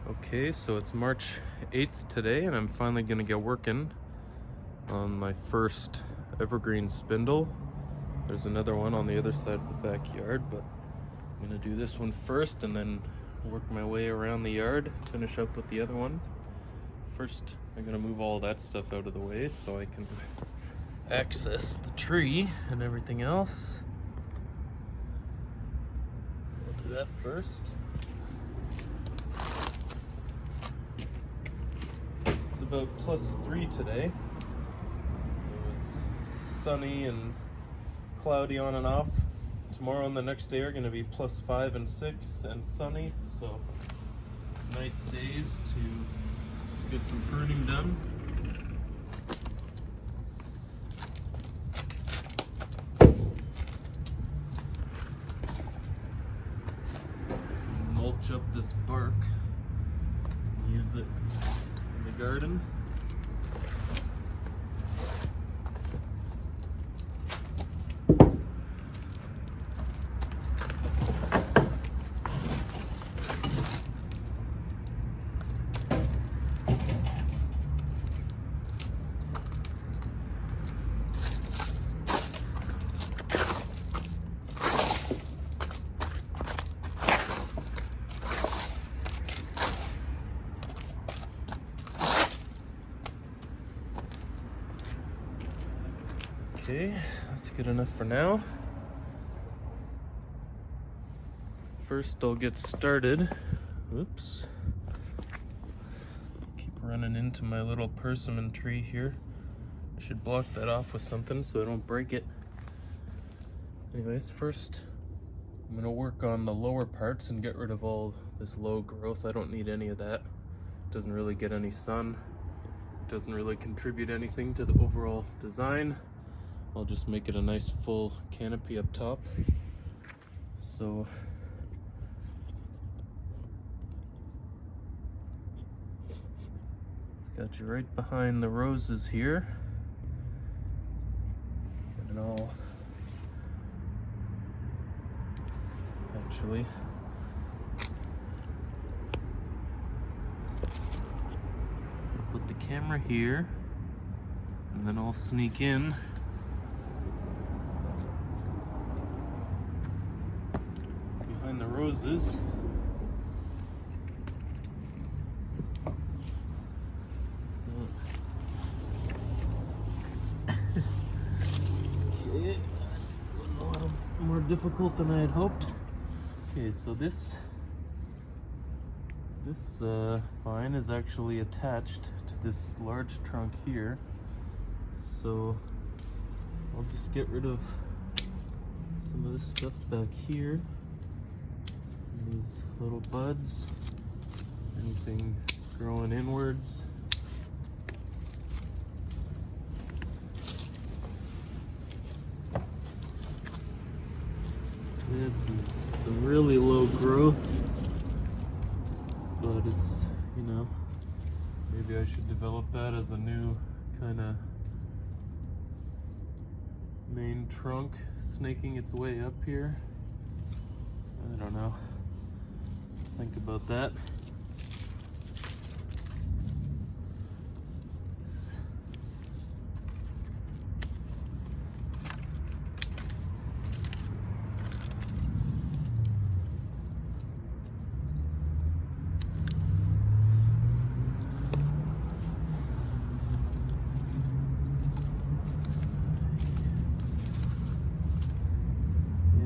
Okay, so it's March 8th today, and I'm finally gonna get working on my first Evergreen Spindle. There's another one on the other side of the backyard, but I'm gonna do this one first and then work my way around the yard, finish up with the other one. First, I'm gonna move all that stuff out of the way so I can access the tree and everything else. So I'll do that first. It's about +3 today. It was sunny and cloudy on and off. Tomorrow and the next day are going to be +5 and 6 and sunny, so nice days to get some pruning done. Mulch up this bark, use it in the garden. Okay, that's good enough for now. First, I'll get started. Oops. Keep running into my little persimmon tree here. I should block that off with something so I don't break it. Anyways, first, I'm gonna work on the lower parts and get rid of all this low growth. I don't need any of that. It doesn't really get any sun. It doesn't really contribute anything to the overall design. I'll just make it a nice full canopy up top. So got you right behind the roses here. And I'll actually put the camera here, and then I'll sneak in behind the roses. Okay, it's a little more difficult than I had hoped. Okay, so this vine is actually attached to this large trunk here. So I'll just get rid of some of this stuff back here. These little buds, anything growing inwards. This is some really low growth, but it's, you know, maybe I should develop that as a new kind of main trunk snaking its way up here. I don't know. Think about that.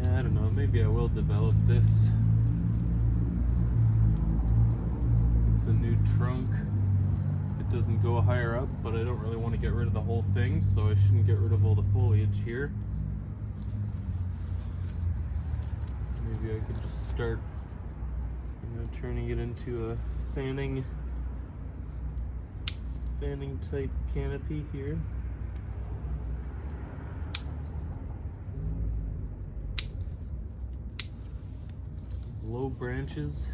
Yeah, I don't know. Maybe I will develop this. A new trunk. It doesn't go higher up, but I don't really want to get rid of the whole thing, so I shouldn't get rid of all the foliage here. Maybe I could just start, you know, turning it into a fanning type canopy here. Low branches.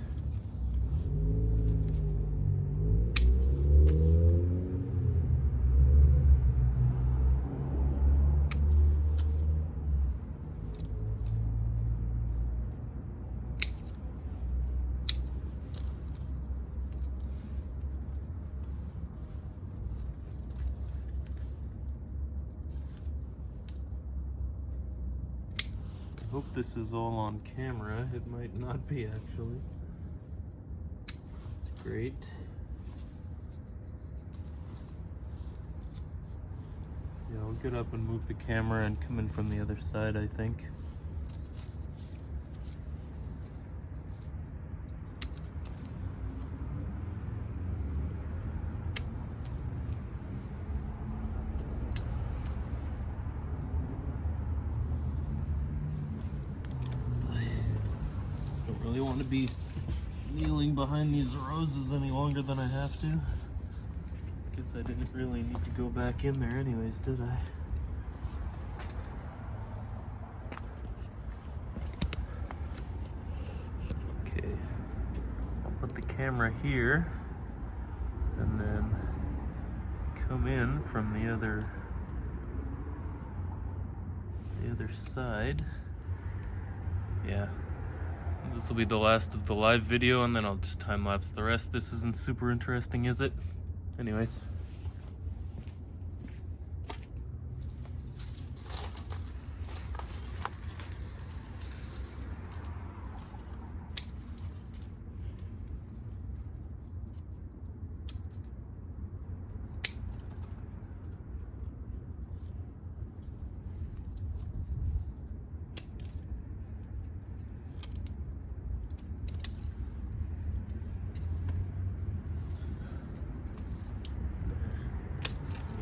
hope this is all on camera. It might not be, actually. That's great. Yeah, I'll get up and move the camera and come in from the other side, I think. Don't really want to be kneeling behind these roses any longer than I have to. Guess I didn't really need to go back in there anyways, did I? Okay, I'll put the camera here and then come in from the other side. Yeah, this will be the last of the live video, and then I'll just time lapse the rest. This isn't super interesting, is it? Anyways.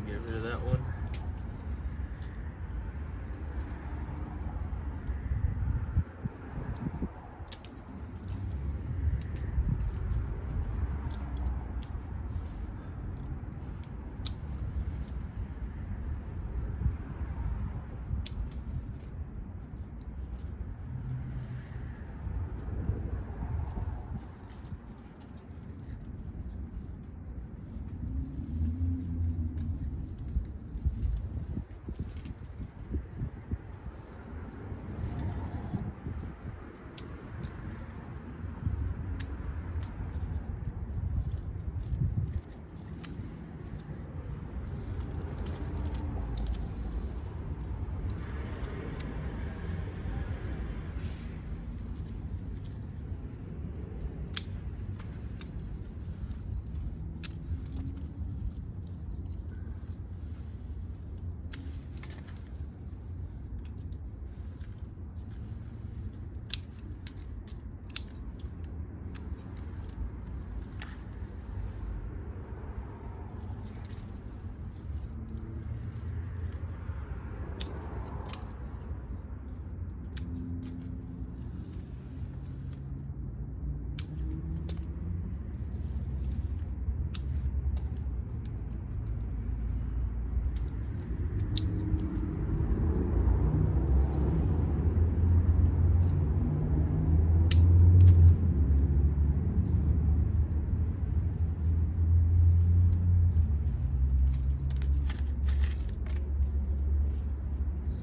Get rid of that one.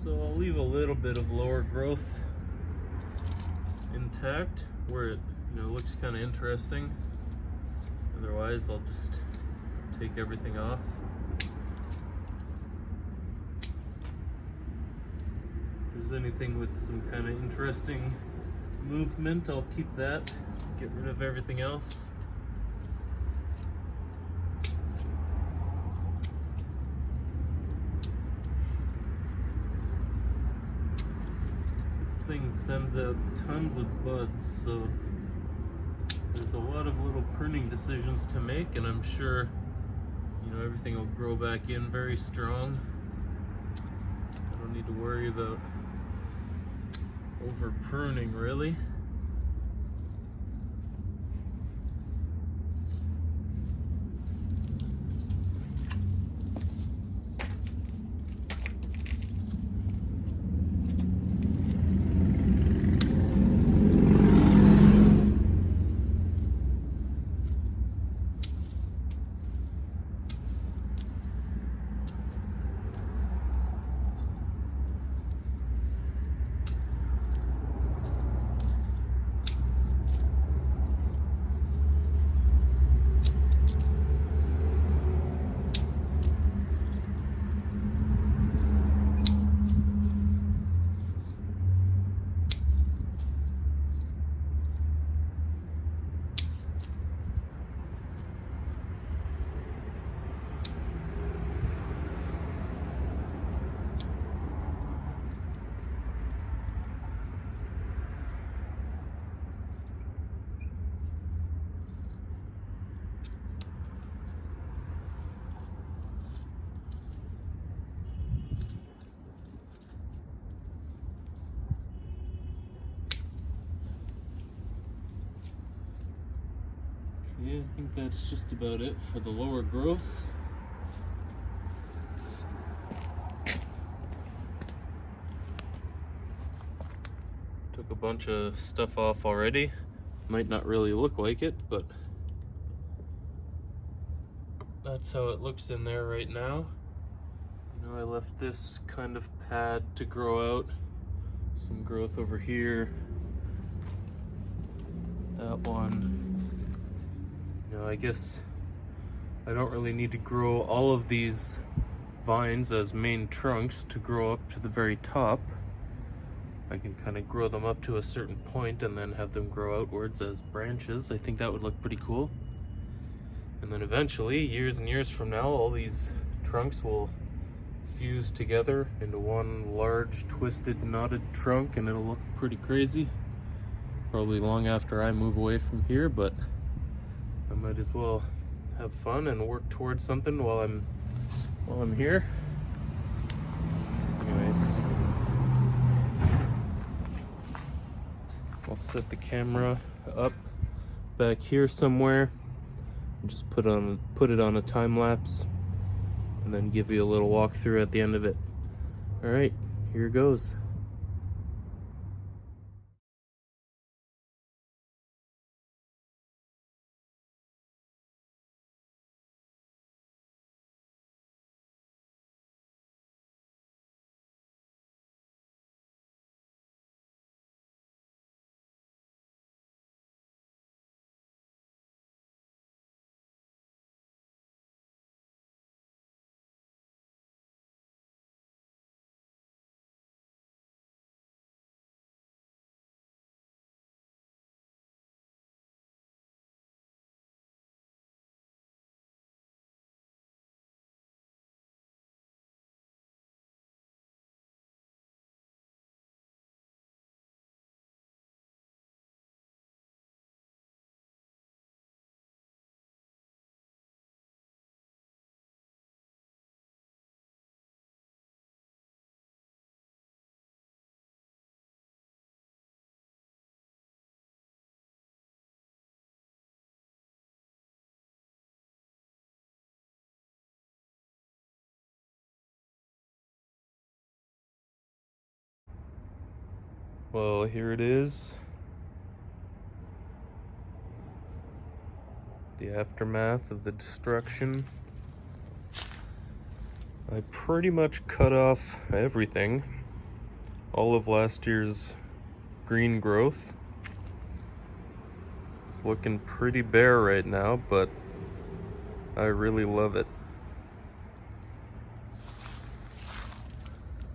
So I'll leave a little bit of lower growth intact where it, looks kind of interesting. Otherwise, I'll just take everything off. If there's anything with some kind of interesting movement, I'll keep that. Get rid of everything else. Thing sends out tons of buds, so there's a lot of little pruning decisions to make, and I'm sure everything will grow back in very strong. I don't need to worry about over pruning, really. Yeah, I think that's just about it for the lower growth. Took a bunch of stuff off already. Might not really look like it, but that's how it looks in there right now. You know, I left this kind of pad to grow out. Some growth over here. That one. You know, I guess I don't really need to grow all of these vines as main trunks to grow up to the very top. I can kind of grow them up to a certain point and then have them grow outwards as branches. I think that would look pretty cool. And then eventually, years and years from now, all these trunks will fuse together into one large, twisted, knotted trunk, and it'll look pretty crazy. Probably long after I move away from here, but I might as well have fun and work towards something while I'm here. Anyways, I'll set the camera up back here somewhere and just put it on a time lapse and then give you a little walkthrough at the end of it. All right, here goes. Well, here it is. The aftermath of the destruction. I pretty much cut off everything. All of last year's green growth. It's looking pretty bare right now, but I really love it.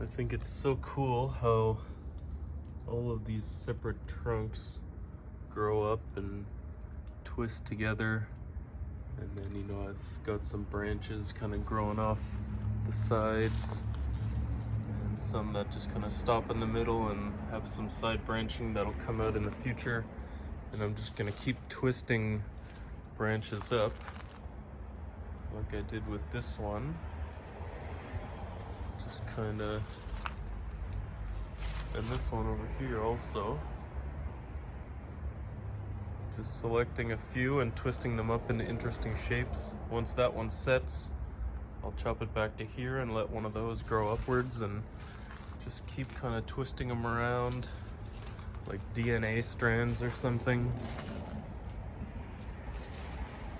I think it's so cool how all of these separate trunks grow up and twist together, and then, you know, I've got some branches kind of growing off the sides and some that just kind of stop in the middle and have some side branching that'll come out in the future. And I'm just gonna keep twisting branches up like I did with this one. Just kind of, and this one over here also. Just selecting a few and twisting them up into interesting shapes. Once that one sets, I'll chop it back to here and let one of those grow upwards and just keep kind of twisting them around like DNA strands or something.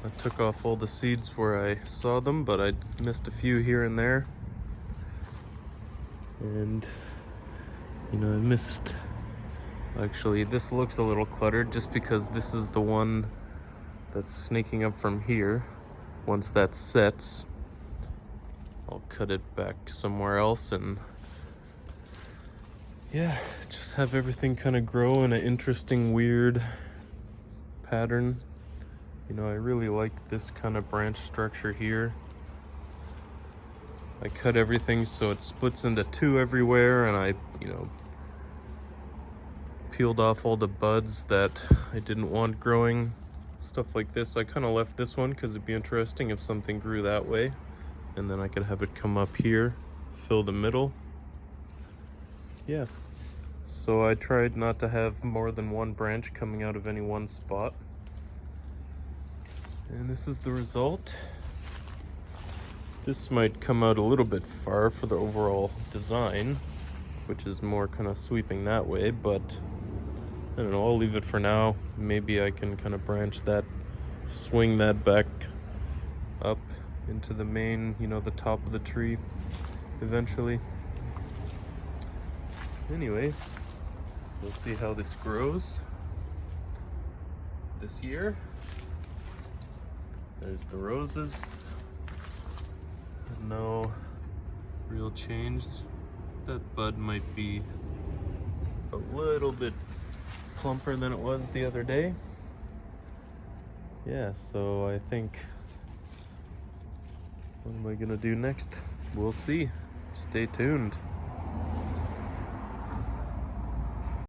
I took off all the seeds where I saw them, but I missed a few here and there. And, you know, I missed, actually this looks a little cluttered just because this is the one that's snaking up from here. Once that sets, I'll cut it back somewhere else and yeah, just have everything kind of grow in an interesting, weird pattern. You know, I really like this kind of branch structure here. I cut everything so it splits into two everywhere, and I, you know, peeled off all the buds that I didn't want growing. Stuff like this. I kind of left this one because it'd be interesting if something grew that way, and then I could have it come up here, fill the middle. Yeah. So I tried not to have more than one branch coming out of any one spot. And this is the result. This might come out a little bit far for the overall design, which is more kind of sweeping that way, but I don't know, I'll leave it for now. Maybe I can kind of branch that, swing that back up into the main, you know, the top of the tree eventually. Anyways, we'll see how this grows this year. There's the roses. No real change. That bud might be a little bit plumper than it was the other day. Yeah, so I think, what am I gonna do next? We'll see. Stay tuned.